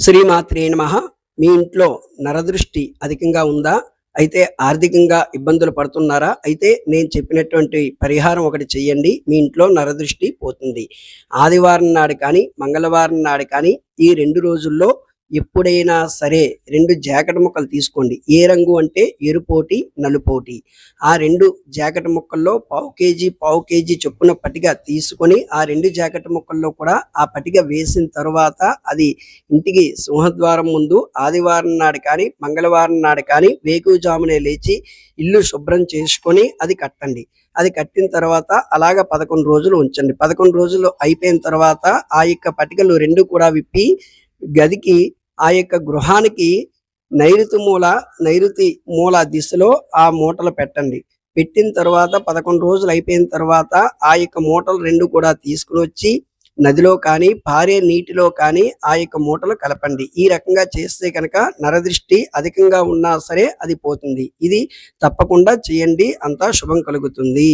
శ్రీమాత్రే నమః. మీ ఇంట్లో నరదృష్టి అధికంగా ఉందా? అయితే ఆర్థికంగా ఇబ్బందులు పడుతున్నారా? అయితే నేను చెప్పినటువంటి పరిహారం ఒకటి చెయ్యండి. మీ ఇంట్లో నరదృష్టి పోతుంది. ఆదివారం నాడు కానీ, మంగళవారం నాడు కానీ ఈ 2 రోజుల్లో ఎప్పుడైనా సరే 2 జాకెట్ ముక్కలు తీసుకోండి. ఏ రంగు అంటే ఎరుపోటి, నలుపోటి. ఆ 2 జాకెట్ ముక్కల్లో పావు కేజీ చొప్పున పటిక తీసుకొని ఆ 2 జాకెట్ ముక్కల్లో కూడా ఆ పటిక వేసిన తరువాత అది ఇంటికి సింహద్వారం ముందు ఆదివారం నాడు కానీ, మంగళవారం నాడు కానీ వేకువజామునే లేచి ఇల్లు శుభ్రం చేసుకొని అది కట్టండి. అది కట్టిన తర్వాత అలాగ 11 రోజులు ఉంచండి. 11 రోజులు అయిపోయిన తర్వాత ఆ యొక్క పటికలు 2 కూడా విప్పి గదికి ఆ యొక్క గృహానికి నైరుతి మూల దిశలో ఆ మూటలు పెట్టండి. పెట్టిన తర్వాత 11 రోజులు అయిపోయిన తర్వాత ఆ యొక్క మూటలు 2 కూడా తీసుకుని వచ్చి నదిలో కానీ, పారే నీటిలో కానీ ఆ యొక్క మూటలు కలపండి. ఈ రకంగా చేస్తే కనుక నరదృష్టి అధికంగా ఉన్నా సరే అది పోతుంది. ఇది తప్పకుండా చేయండి. అంతా శుభం కలుగుతుంది.